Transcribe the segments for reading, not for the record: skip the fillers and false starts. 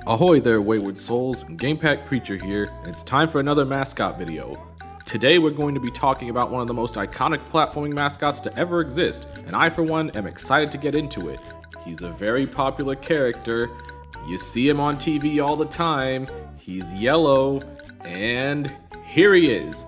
Ahoy there, wayward souls, Gamepack Preacher here, and it's time for another Mascot video. Today we're going to be talking about one of the most iconic platforming mascots to ever exist, and I for one am excited to get into it. He's a very popular character, you see him on TV all the time, he's yellow, and here he is.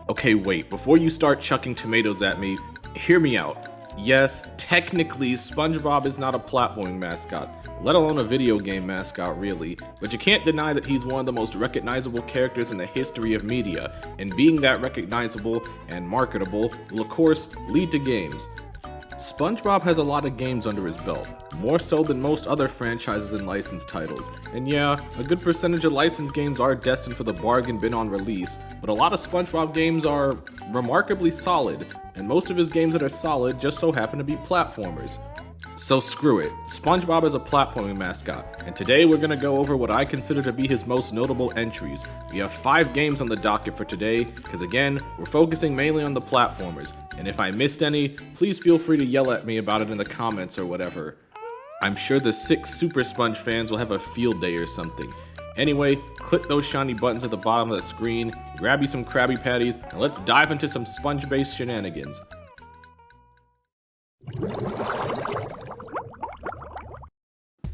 Okay, wait, before you start chucking tomatoes at me, hear me out. Yes, technically, SpongeBob is not a platforming mascot, let alone a video game mascot really, but you can't deny that he's one of the most recognizable characters in the history of media, and being that recognizable and marketable will of course lead to games. SpongeBob has a lot of games under his belt, more so than most other franchises and licensed titles, and yeah, a good percentage of licensed games are destined for the bargain bin on release, but a lot of SpongeBob games are remarkably solid, and most of his games that are solid just so happen to be platformers. So screw it, SpongeBob is a platforming mascot, and today we're gonna go over what I consider to be his most notable entries. We have 5 games on the docket for today, because again, we're focusing mainly on the platformers, and if I missed any, please feel free to yell at me about it in the comments or whatever. I'm sure the 6 Super Sponge fans will have a field day or something. Anyway, click those shiny buttons at the bottom of the screen, grab you some Krabby Patties, and let's dive into some sponge-based shenanigans.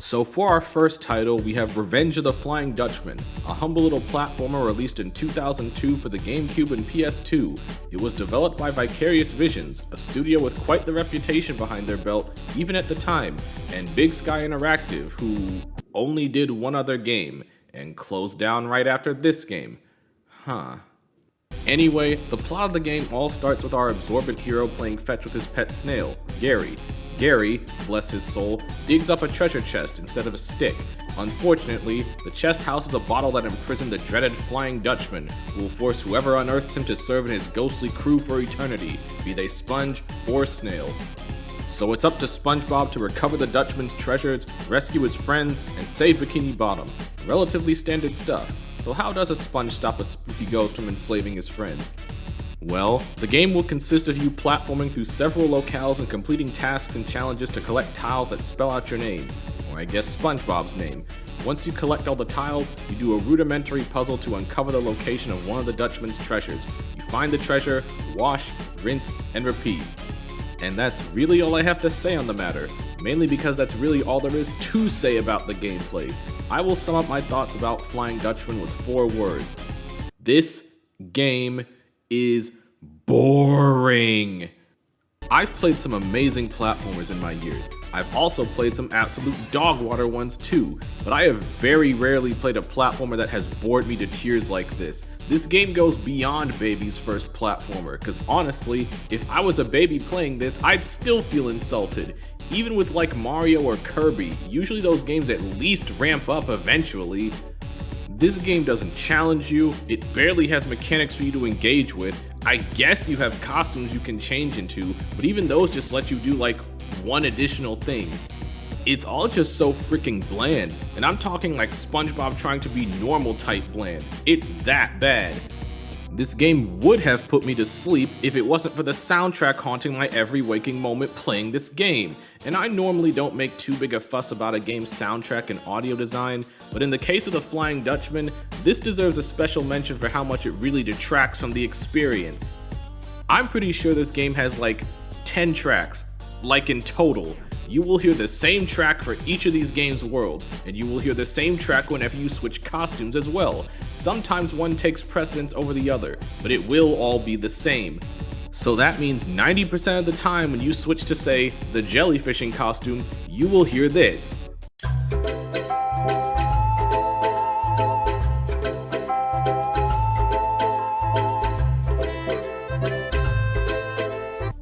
So for our first title, we have Revenge of the Flying Dutchman, a humble little platformer released in 2002 for the GameCube and PS2. It was developed by Vicarious Visions, a studio with quite the reputation behind their belt even at the time, and Big Sky Interactive, who only did one other game, and closed down right after this game. Anyway, the plot of the game all starts with our Absorbent hero playing fetch with his pet snail, Gary. Gary, bless his soul, digs up a treasure chest instead of a stick. Unfortunately, the chest houses a bottle that imprisoned the dreaded Flying Dutchman, who will force whoever unearths him to serve in his ghostly crew for eternity, be they sponge or snail. So it's up to SpongeBob to recover the Dutchman's treasures, rescue his friends, and save Bikini Bottom. Relatively standard stuff. So how does a sponge stop a spooky ghost from enslaving his friends? Well, the game will consist of you platforming through several locales and completing tasks and challenges to collect tiles that spell out your name, or I guess SpongeBob's name. Once you collect all the tiles, you do a rudimentary puzzle to uncover the location of one of the Dutchman's treasures. You find the treasure, wash, rinse, and repeat. And that's really all I have to say on the matter, mainly because that's really all there is to say about the gameplay. I will sum up my thoughts about Flying Dutchman with 4 words. This game is boring. I've played some amazing platformers in my years. I've also played some absolute dog water ones too, but I have very rarely played a platformer that has bored me to tears like this. This game goes beyond baby's first platformer, cause honestly, if I was a baby playing this, I'd still feel insulted. Even with like Mario or Kirby, usually those games at least ramp up eventually. This game doesn't challenge you, it barely has mechanics for you to engage with. I guess you have costumes you can change into, but even those just let you do like one additional thing. It's all just so freaking bland, and I'm talking like SpongeBob trying to be normal type bland. It's that bad. This game would have put me to sleep if it wasn't for the soundtrack haunting my every waking moment playing this game. And I normally don't make too big a fuss about a game's soundtrack and audio design, but in the case of the Flying Dutchman, this deserves a special mention for how much it really detracts from the experience. I'm pretty sure this game has like 10 tracks, like in total. You will hear the same track for each of these games' worlds, and you will hear the same track whenever you switch costumes as well. Sometimes one takes precedence over the other, but it will all be the same. So that means 90% of the time when you switch to, say, the jellyfishing costume, you will hear this.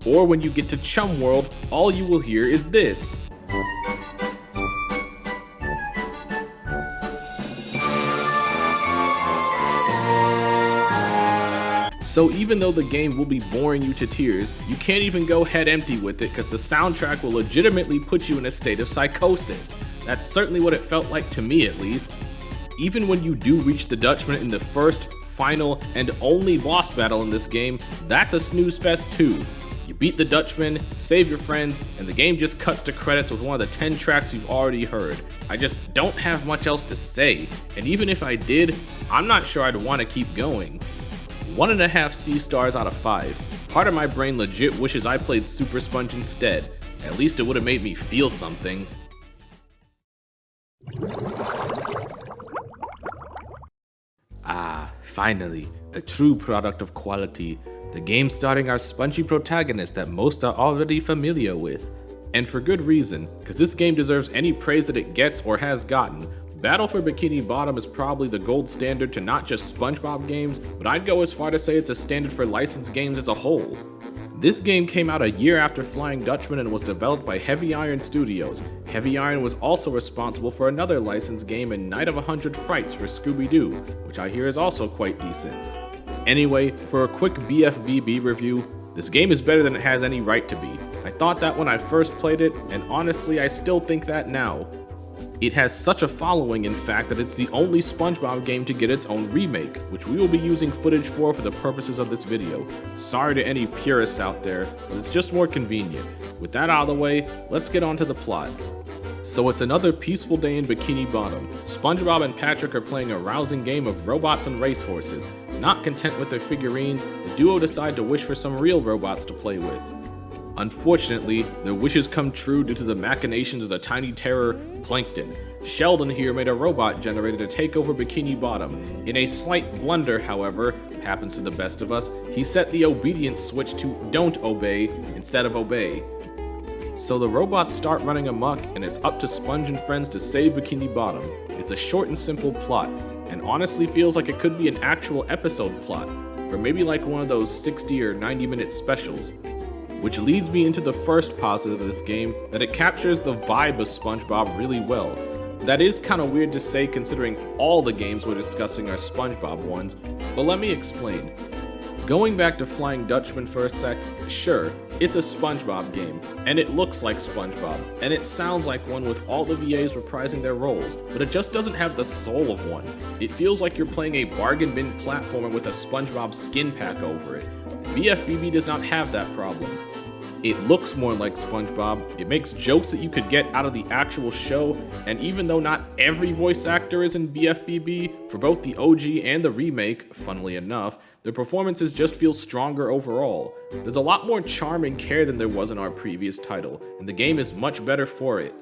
Or when you get to Chum World, all you will hear is this. So even though the game will be boring you to tears, you can't even go head empty with it because the soundtrack will legitimately put you in a state of psychosis. That's certainly what it felt like to me at least. Even when you do reach the Dutchman in the first, final, and only boss battle in this game, that's a snooze fest too. You beat the Dutchman, save your friends, and the game just cuts to credits with one of the 10 tracks you've already heard. I just don't have much else to say, and even if I did, I'm not sure I'd want to keep going. 1.5 C stars out of 5. Part of my brain legit wishes I played Super Sponge instead. At least it would have made me feel something. Ah, finally, a true product of quality. The game starring our spongy protagonist that most are already familiar with. And for good reason, because this game deserves any praise that it gets or has gotten. Battle for Bikini Bottom is probably the gold standard to not just SpongeBob games, but I'd go as far to say it's a standard for licensed games as a whole. This game came out a year after Flying Dutchman and was developed by Heavy Iron Studios. Heavy Iron was also responsible for another licensed game in Night of 100 Frights for Scooby-Doo, which I hear is also quite decent. Anyway, for a quick BFBB review, this game is better than it has any right to be. I thought that when I first played it, and honestly I still think that now. It has such a following, in fact, that it's the only SpongeBob game to get its own remake, which we will be using footage for the purposes of this video. Sorry to any purists out there, but it's just more convenient. With that out of the way, let's get on to the plot. So it's another peaceful day in Bikini Bottom. SpongeBob and Patrick are playing a rousing game of robots and racehorses. Not content with their figurines, the duo decide to wish for some real robots to play with. Unfortunately, their wishes come true due to the machinations of the tiny terror, Plankton. Sheldon here made a robot generator to take over Bikini Bottom. In a slight blunder, however, happens to the best of us, he set the obedience switch to don't obey instead of obey. So the robots start running amok, and it's up to Sponge and friends to save Bikini Bottom. It's a short and simple plot, and honestly feels like it could be an actual episode plot, or maybe like one of those 60 or 90-minute specials. Which leads me into the first positive of this game, that it captures the vibe of SpongeBob really well. That is kinda weird to say considering all the games we're discussing are SpongeBob ones, but let me explain. Going back to Flying Dutchman for a sec, sure, it's a SpongeBob game, and it looks like SpongeBob, and it sounds like one with all the VAs reprising their roles, but it just doesn't have the soul of one. It feels like you're playing a bargain bin platformer with a SpongeBob skin pack over it. BFBB does not have that problem. It looks more like SpongeBob, it makes jokes that you could get out of the actual show, and even though not every voice actor is in BFBB, for both the OG and the remake, funnily enough, their performances just feel stronger overall. There's a lot more charm and care than there was in our previous title, and the game is much better for it.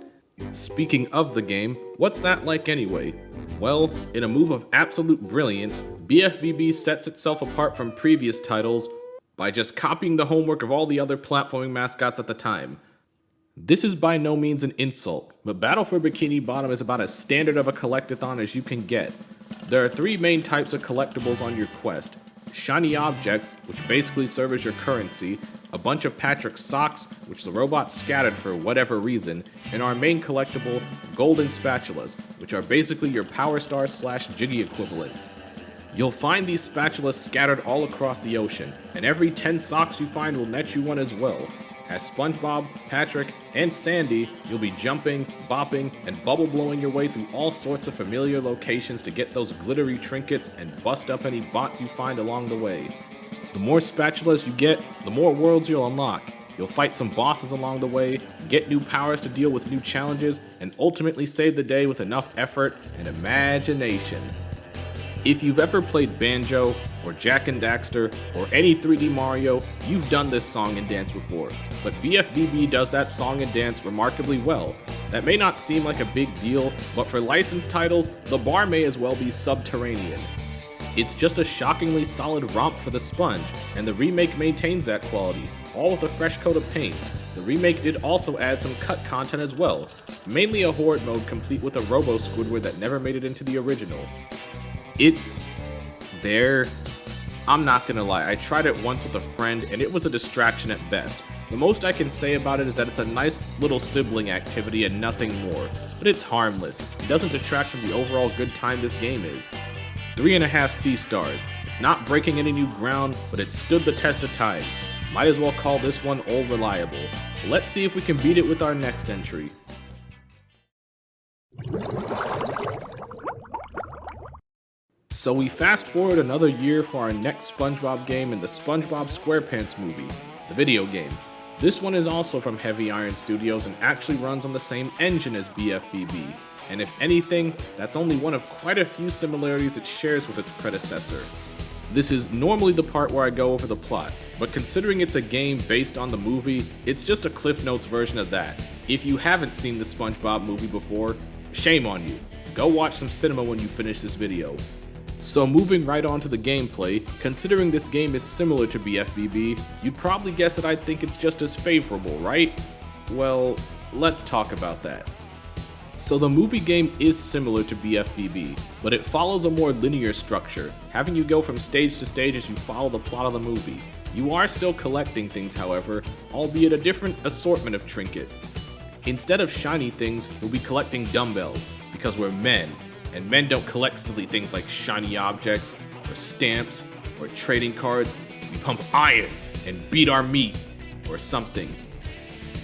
Speaking of the game, what's that like anyway? Well, in a move of absolute brilliance, BFBB sets itself apart from previous titles by just copying the homework of all the other platforming mascots at the time. This is by no means an insult, but Battle for Bikini Bottom is about as standard of a collectathon as you can get. There are 3 main types of collectibles on your quest. Shiny objects, which basically serve as your currency, a bunch of Patrick's socks, which the robots scattered for whatever reason, and our main collectible, golden spatulas, which are basically your Power Star / Jiggy equivalents. You'll find these spatulas scattered all across the ocean, and every 10 socks you find will net you one as well. As SpongeBob, Patrick, and Sandy, you'll be jumping, bopping, and bubble blowing your way through all sorts of familiar locations to get those glittery trinkets and bust up any bots you find along the way. The more spatulas you get, the more worlds you'll unlock. You'll fight some bosses along the way, get new powers to deal with new challenges, and ultimately save the day with enough effort and imagination. If you've ever played Banjo, or Jak and Daxter, or any 3D Mario, you've done this song and dance before, but BFBB does that song and dance remarkably well. That may not seem like a big deal, but for licensed titles, the bar may as well be subterranean. It's just a shockingly solid romp for the Sponge, and the remake maintains that quality, all with a fresh coat of paint. The remake did also add some cut content as well, mainly a horde mode complete with a Robo-Squidward that never made it into the original. It's there. I'm not gonna lie, I tried it once with a friend and it was a distraction at best. The most I can say about it is that it's a nice little sibling activity and nothing more, but it's harmless. It doesn't detract from the overall good time this game is. 3.5 C stars. It's not breaking any new ground, but it stood the test of time. Might as well call this one old reliable. Let's see if we can beat it with our next entry. So we fast forward another year for our next SpongeBob game in the SpongeBob SquarePants movie. the video game. This one is also from Heavy Iron Studios and actually runs on the same engine as BFBB, and if anything, that's only one of quite a few similarities it shares with its predecessor. This is normally the part where I go over the plot, but considering it's a game based on the movie, it's just a Cliff Notes version of that. If you haven't seen the SpongeBob movie before, shame on you. Go watch some cinema when you finish this video. So moving right on to the gameplay, considering this game is similar to BFBB, you'd probably guess that I think it's just as favorable, right? Well, let's talk about that. So the movie game is similar to BFBB, but it follows a more linear structure, having you go from stage to stage as you follow the plot of the movie. You are still collecting things, however, albeit a different assortment of trinkets. Instead of shiny things, we'll be collecting dumbbells, because we're men, and men don't collect silly things like shiny objects, or stamps, or trading cards. We pump iron and beat our meat, or something.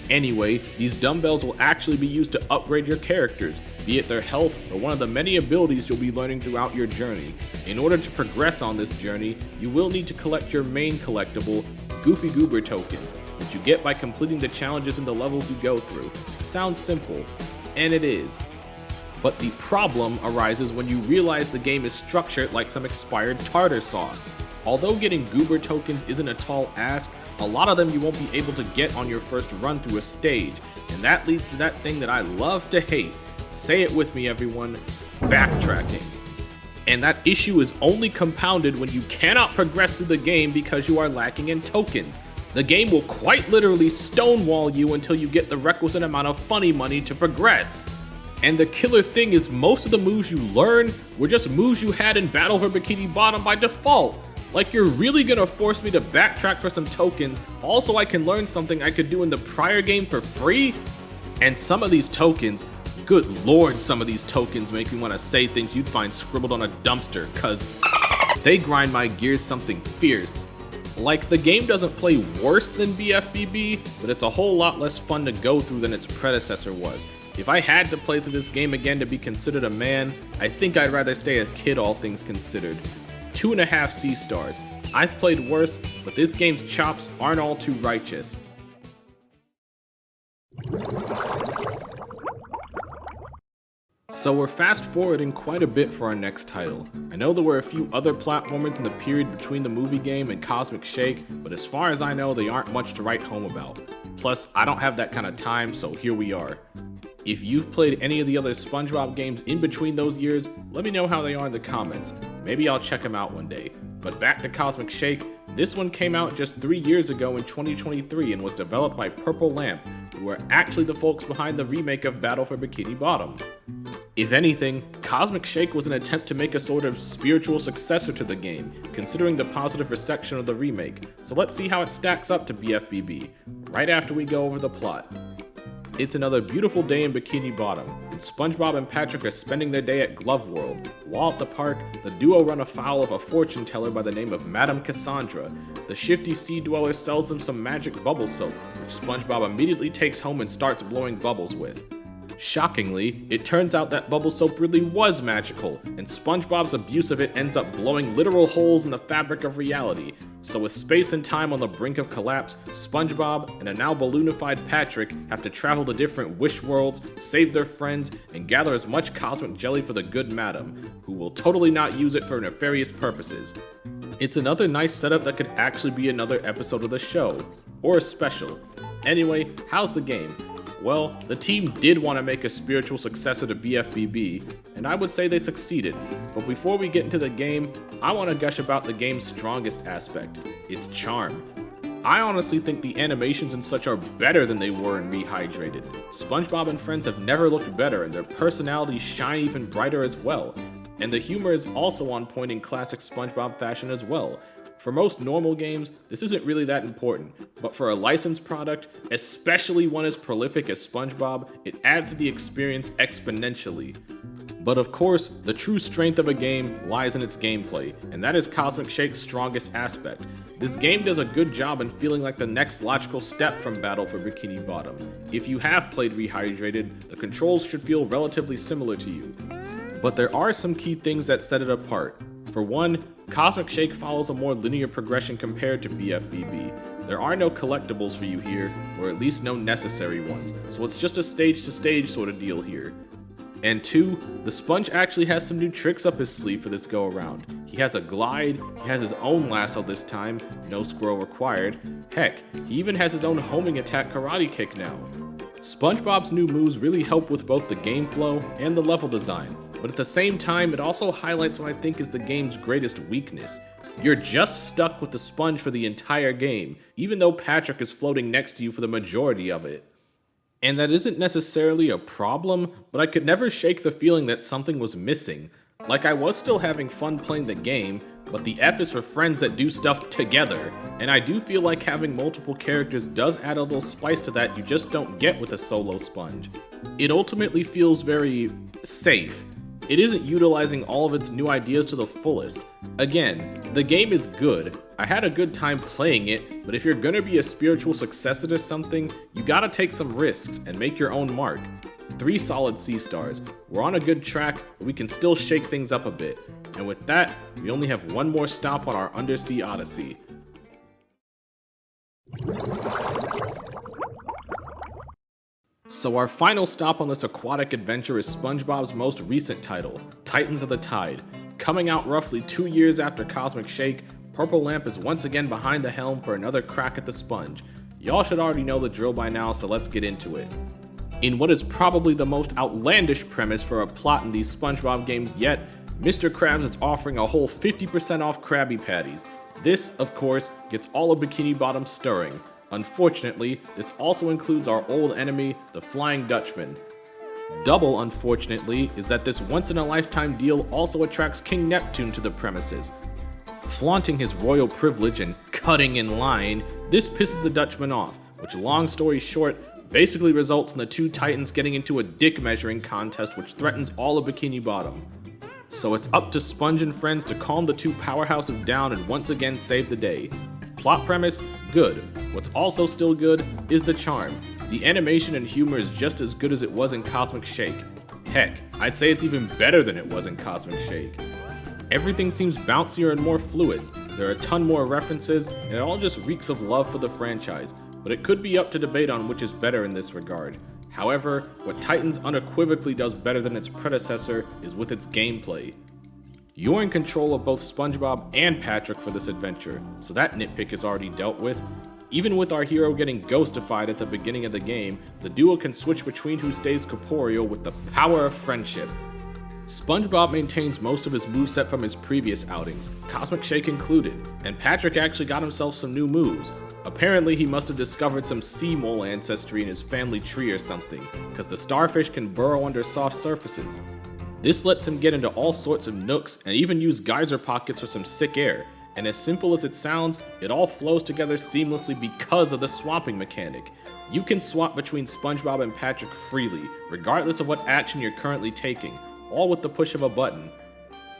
Anyway, these dumbbells will actually be used to upgrade your characters, be it their health or one of the many abilities you'll be learning throughout your journey. In order to progress on this journey, you will need to collect your main collectible, Goofy Goober tokens, which you get by completing the challenges in the levels you go through. Sounds simple, and it is. But the problem arises when you realize the game is structured like some expired tartar sauce. Although getting Goober tokens isn't a tall ask, a lot of them you won't be able to get on your first run through a stage, and that leads to that thing that I love to hate. Say it with me, everyone: backtracking. And that issue is only compounded when you cannot progress through the game because you are lacking in tokens. The game will quite literally stonewall you until you get the requisite amount of funny money to progress. And the killer thing is most of the moves you learn were just moves you had in Battle for Bikini Bottom by default. Like, you're really gonna force me to backtrack for some tokens, also I can learn something I could do in the prior game for free? And some of these tokens, good lord, some of these tokens make me wanna say things you'd find scribbled on a dumpster, cause they grind my gears something fierce. Like, the game doesn't play worse than BFBB, but it's a whole lot less fun to go through than its predecessor was. If I had to play through this game again to be considered a man, I think I'd rather stay a kid, all things considered. 2.5 C stars. I've played worse, but this game's chops aren't all too righteous. So we're fast forwarding quite a bit for our next title. I know there were a few other platformers in the period between the movie game and Cosmic Shake, but as far as I know, they aren't much to write home about. Plus, I don't have that kind of time, so here we are. If you've played any of the other SpongeBob games in between those years, let me know how they are in the comments. Maybe I'll check them out one day. But back to Cosmic Shake, this one came out just 3 years ago in 2023 and was developed by Purple Lamp, who are actually the folks behind the remake of Battle for Bikini Bottom. If anything, Cosmic Shake was an attempt to make a sort of spiritual successor to the game, considering the positive reception of the remake, so let's see how it stacks up to BFBB, right after we go over the plot. It's another beautiful day in Bikini Bottom, and SpongeBob and Patrick are spending their day at Glove World. While at the park, the duo run afoul of a fortune teller by the name of Madame Cassandra. The shifty sea dweller sells them some magic bubble soap, which SpongeBob immediately takes home and starts blowing bubbles with. Shockingly, it turns out that bubble soap really was magical, and SpongeBob's abuse of it ends up blowing literal holes in the fabric of reality. So with space and time on the brink of collapse, SpongeBob and a now balloonified Patrick have to travel to different wish worlds, save their friends, and gather as much cosmic jelly for the good madam, who will totally not use it for nefarious purposes. It's another nice setup that could actually be another episode of the show, or a special. Anyway, how's the game? Well, the team did want to make a spiritual successor to BFBB, and I would say they succeeded. But before we get into the game, I want to gush about the game's strongest aspect, its charm. I honestly think the animations and such are better than they were in Rehydrated. SpongeBob and friends have never looked better, and their personalities shine even brighter as well. And the humor is also on point in classic SpongeBob fashion as well. For most normal games, this isn't really that important, but for a licensed product, especially one as prolific as SpongeBob, it adds to the experience exponentially. But of course, the true strength of a game lies in its gameplay, and that is Cosmic Shake's strongest aspect. This game does a good job in feeling like the next logical step from Battle for Bikini Bottom. If you have played Rehydrated, the controls should feel relatively similar to you. But there are some key things that set it apart. For one, Cosmic Shake follows a more linear progression compared to BFBB. There are no collectibles for you here, or at least no necessary ones, so it's just a stage-to-stage sort of deal here. And 2, the sponge actually has some new tricks up his sleeve for this go around. He has a glide, he has his own lasso this time, no squirrel required. Heck, he even has his own homing attack karate kick now. SpongeBob's new moves really help with both the game flow and the level design, but at the same time it also highlights what I think is the game's greatest weakness. You're just stuck with the sponge for the entire game, even though Patrick is floating next to you for the majority of it. And that isn't necessarily a problem, but I could never shake the feeling that something was missing. Like I was still having fun playing the game, but the F is for friends that do stuff together, and I do feel like having multiple characters does add a little spice to that you just don't get with a solo sponge. It ultimately feels very safe. It isn't utilizing all of its new ideas to the fullest. Again, the game is good. I had a good time playing it, but if you're gonna be a spiritual successor to something, you gotta take some risks and make your own mark. 3 solid C stars. We're on a good track, but we can still shake things up a bit. And with that, we only have one more stop on our Undersea Odyssey. So our final stop on this aquatic adventure is SpongeBob's most recent title, Titans of the Tide. Coming out roughly 2 years after Cosmic Shake, Purple Lamp is once again behind the helm for another crack at the sponge. Y'all should already know the drill by now, so let's get into it. In what is probably the most outlandish premise for a plot in these SpongeBob games yet, Mr. Krabs is offering a whole 50% off Krabby Patties. This, of course, gets all of Bikini Bottom stirring. Unfortunately, this also includes our old enemy, the Flying Dutchman. Double unfortunately is that this once-in-a-lifetime deal also attracts King Neptune to the premises. Flaunting his royal privilege and cutting in line, this pisses the Dutchman off, which long story short, basically results in the 2 Titans getting into a dick measuring contest which threatens all of Bikini Bottom. So it's up to Sponge and friends to calm the 2 powerhouses down and once again save the day. Plot premise, good. What's also still good is the charm. The animation and humor is just as good as it was in Cosmic Shake. Heck, I'd say it's even better than it was in Cosmic Shake. Everything seems bouncier and more fluid. There are a ton more references, and it all just reeks of love for the franchise, but it could be up to debate on which is better in this regard. However, what Titans unequivocally does better than its predecessor is with its gameplay. You're in control of both SpongeBob and Patrick for this adventure, so that nitpick is already dealt with. Even with our hero getting ghostified at the beginning of the game, the duo can switch between who stays corporeal with the power of friendship. SpongeBob maintains most of his moveset from his previous outings, Cosmic Shake included, and Patrick actually got himself some new moves. Apparently he must have discovered some sea mole ancestry in his family tree or something, because the starfish can burrow under soft surfaces. This lets him get into all sorts of nooks and even use geyser pockets for some sick air, and as simple as it sounds, it all flows together seamlessly because of the swapping mechanic. You can swap between SpongeBob and Patrick freely, regardless of what action you're currently taking, all with the push of a button.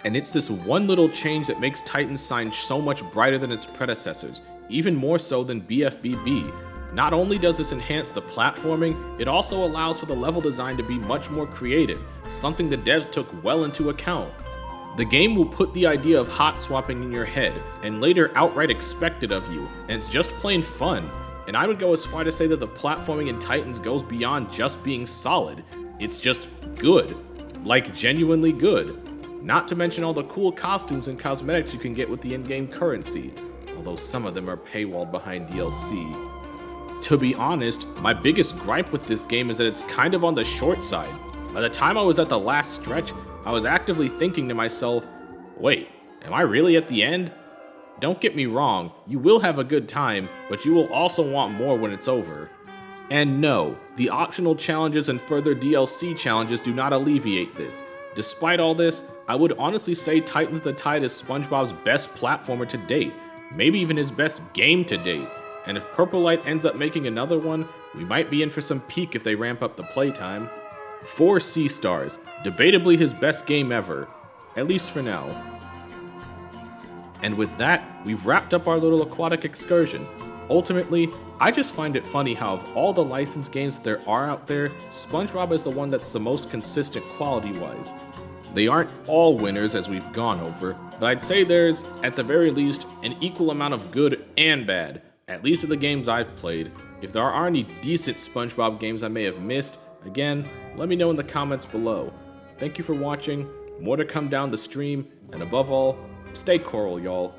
And it's this one little change that makes Titan's sign so much brighter than its predecessors, even more so than BFBB. Not only does this enhance the platforming, it also allows for the level design to be much more creative, something the devs took well into account. The game will put the idea of hot swapping in your head, and later outright expect it of you, and it's just plain fun. And I would go as far to say that the platforming in Titans goes beyond just being solid, it's just good. Like genuinely good. Not to mention all the cool costumes and cosmetics you can get with the in-game currency, although some of them are paywalled behind DLC. To be honest, my biggest gripe with this game is that it's kind of on the short side. By the time I was at the last stretch, I was actively thinking to myself, wait, am I really at the end? Don't get me wrong, you will have a good time, but you will also want more when it's over. And no, the optional challenges and further DLC challenges do not alleviate this. Despite all this, I would honestly say Titans of the Tide is SpongeBob's best platformer to date, maybe even his best game to date. And if Purple Light ends up making another one, we might be in for some peak if they ramp up the playtime. 4 C stars, debatably his best game ever, at least for now. And with that, we've wrapped up our little aquatic excursion. Ultimately, I just find it funny how of all the licensed games there are out there, SpongeBob is the one that's the most consistent quality-wise. They aren't all winners as we've gone over, but I'd say there's, at the very least, an equal amount of good and bad. at least of the games I've played. If there are any decent SpongeBob games I may have missed, again, let me know in the comments below. Thank you for watching, more to come down the stream, and above all, stay coral, y'all.